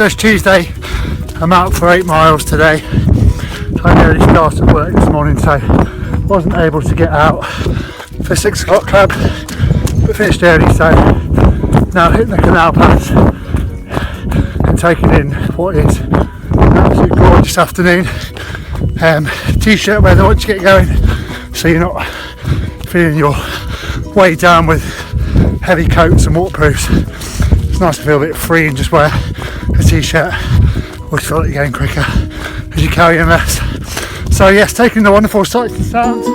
So it's Tuesday, I'm out for 8 miles today. I nearly started work this morning, so wasn't able to get out for 6 o'clock club, but finished early, so now hitting the canal paths and taking in what is an absolutely gorgeous afternoon. T-shirt weather once you get going, so you're not feeling your way down with heavy coats and waterproofs. It's nice to feel a bit free and just wear a t-shirt, or feel like you're going quicker as you carry on less. So yes, taking the wonderful sights and sounds.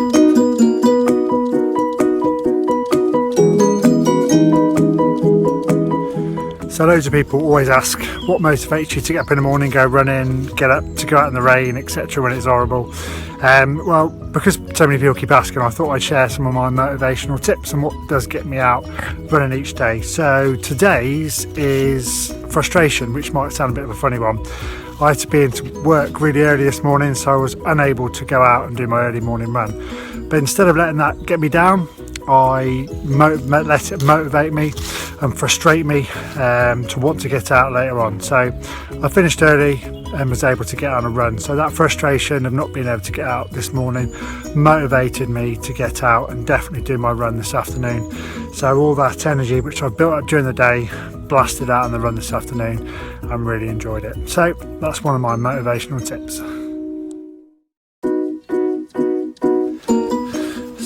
So loads of people always ask what motivates you to get up in the morning, go running, get up to go out in the rain, etc. when it's horrible. Well, because so many people keep asking, I thought I'd share some of my motivational tips and what does get me out running each day. So today's is frustration, which might sound a bit of a funny one. I had to be into work really early this morning, so I was unable to go out and do my early morning run. But instead of letting that get me down, I let it motivate me and frustrate me to want to get out later on. So I finished early and was able to get on a run. So that frustration of not being able to get out this morning motivated me to get out and definitely do my run this afternoon. So all that energy which I've built up during the day blasted out on the run this afternoon and really enjoyed it. So that's one of my motivational tips.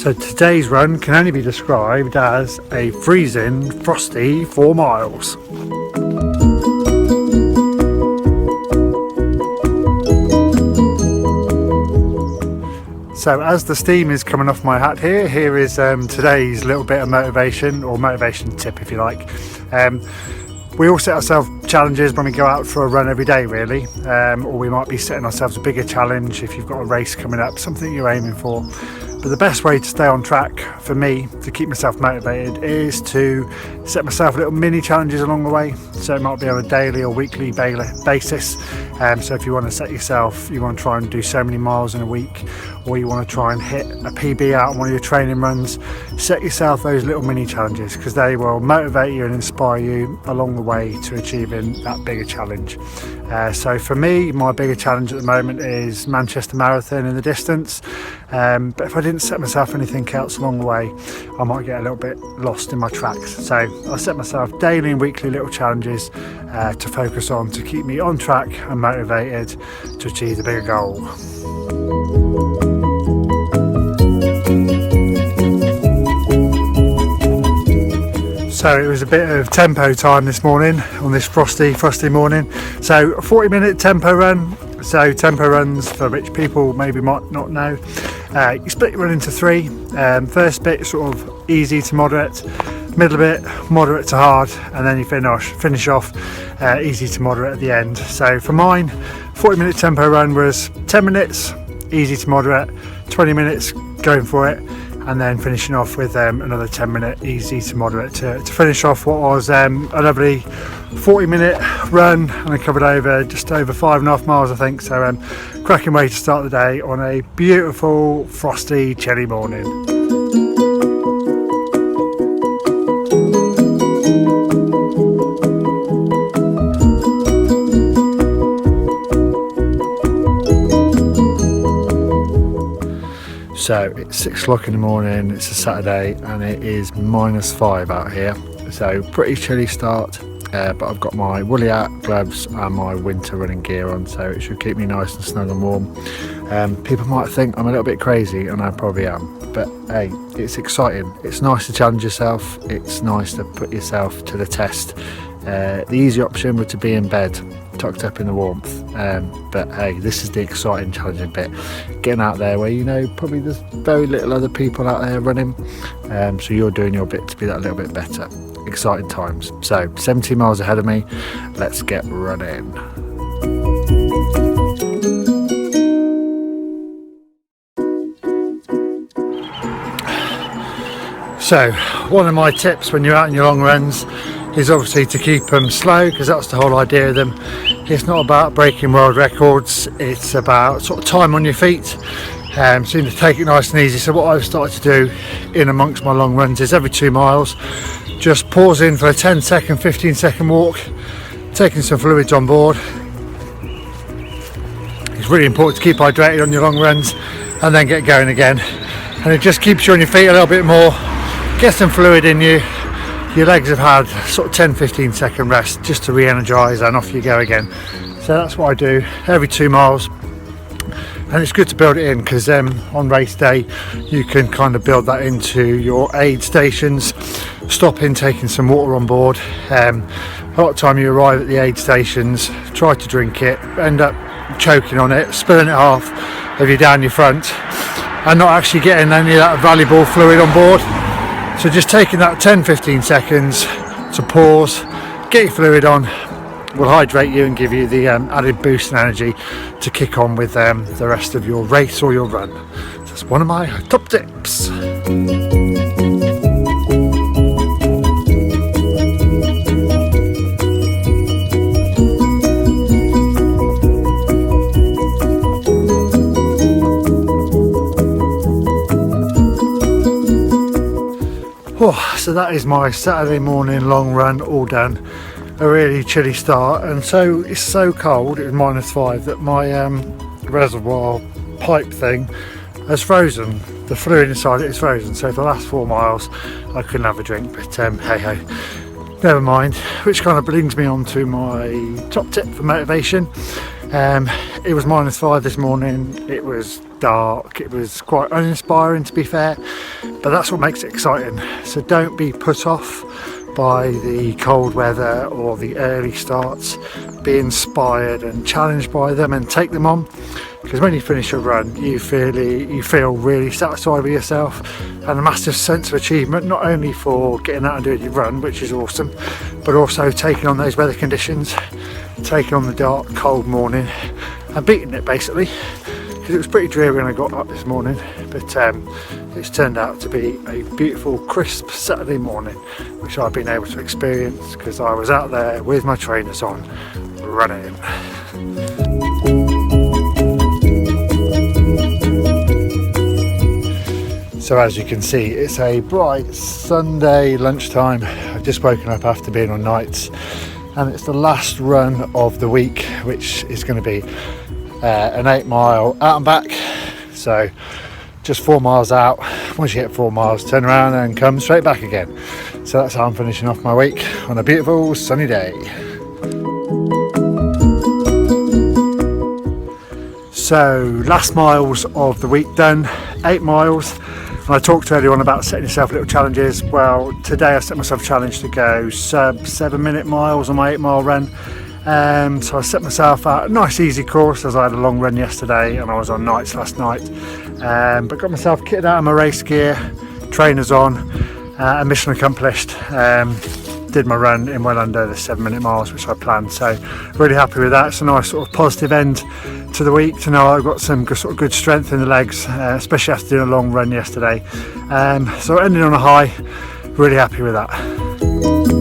So today's run can only be described as a freezing, frosty 4 miles. So as the steam is coming off my hat here is today's little bit of motivation, or motivation tip if you like. We all set ourselves challenges when we go out for a run every day really, or we might be setting ourselves a bigger challenge if you've got a race coming up, something you're aiming for. But the best way to stay on track for me to keep myself motivated is to set myself little mini challenges along the way. So it might be on a daily or weekly basis. So if you want to set yourself, you want to try and do so many miles in a week, or you want to try and hit a PB out on one of your training runs, set yourself those little mini challenges, because they will motivate you and inspire you along the way to achieving that bigger challenge. So for me, my bigger challenge at the moment is Manchester Marathon in the distance. But if I didn't set myself anything else along the way, I might get a little bit lost in my tracks. So I set myself daily and weekly little challenges to focus on, to keep me on track and motivated to achieve the bigger goal. So it was a bit of tempo time this morning on this frosty morning. So a 40-minute tempo run. So tempo runs, for which people maybe might not know, you split your run into 3. First bit sort of easy to moderate, middle bit moderate to hard, and then you finish off easy to moderate at the end. So for mine, 40-minute tempo run was 10 minutes easy to moderate, 20 minutes going for it, and then finishing off with another 10-minute easy to moderate to finish off what was a lovely 40-minute run, and I covered just over 5.5 miles I think. So cracking way to start the day on a beautiful frosty chilly morning. So it's 6 o'clock in the morning, it's a Saturday, and it is -5 out here. So pretty chilly start, but I've got my woolly hat, gloves and my winter running gear on, so it should keep me nice and snug and warm. People might think I'm a little bit crazy, and I probably am, but hey, it's exciting. It's nice to challenge yourself, it's nice to put yourself to the test. The easy option would to be in bed, tucked up in the warmth, but hey, this is the exciting, challenging bit, getting out there where you know probably there's very little other people out there running, so you're doing your bit to be that little bit better. Exciting times. So 17 miles ahead of me, let's get running. So one of my tips when you're out on your long runs is obviously to keep them slow, because that's the whole idea of them. It's not about breaking world records, it's about sort of time on your feet. So you need to take it nice and easy. So what I've started to do in amongst my long runs is every 2 miles just pause in for a 10-second, 15-second walk, taking some fluids on board. It's really important to keep hydrated on your long runs and then get going again, and it just keeps you on your feet a little bit more, get some fluid in you. Your legs have had sort of 10-15 second rest just to re-energise, and off you go again. So that's what I do every 2 miles, and it's good to build it in because on race day you can kind of build that into your aid stations, stopping, taking some water on board. A lot of time you arrive at the aid stations, try to drink it, end up choking on it, spilling it half of you down your front and not actually getting any of that valuable fluid on board. So just taking that 10-15 seconds to pause, get your fluid on, will hydrate you and give you the added boost and energy to kick on with the rest of your race or your run. So that's one of my top tips. Oh, so that is my Saturday morning long run all done. A really chilly start, and so it's so cold, it was -5, that my reservoir pipe thing has frozen. The fluid inside it is frozen, so for the last 4 miles I couldn't have a drink, but hey ho, never mind. Which kind of brings me on to my top tip for motivation. It was -5 this morning, it was dark, it was quite uninspiring to be fair, but that's what makes it exciting. So don't be put off by the cold weather or the early starts. Be inspired and challenged by them and take them on, because when you finish a run you feel really satisfied with yourself and a massive sense of achievement, not only for getting out and doing your run, which is awesome, but also taking on those weather conditions, taking on the dark cold morning and beating it basically, because it was pretty dreary when I got up this morning, but it's turned out to be a beautiful crisp Saturday morning, which I've been able to experience because I was out there with my trainers on running. So as you can see, it's a bright Sunday lunchtime. I've just woken up after being on nights, and it's the last run of the week, which is going to be an 8 mile out and back. So just 4 miles out. Once you hit 4 miles, turn around and come straight back again. So that's how I'm finishing off my week on a beautiful sunny day. So last miles of the week done, 8 miles. And I talked earlier on about setting yourself little challenges. Well, today I set myself a challenge to go sub 7-minute miles on my 8 mile run. So I set myself out a nice easy course, as I had a long run yesterday and I was on nights last night, but got myself kitted out in my race gear, trainers on, and mission accomplished. Did my run in well under the 7-minute miles which I planned, so really happy with that. It's a nice sort of positive end to the week to know I've got some sort of good strength in the legs, especially after doing a long run yesterday. So ending on a high, really happy with that.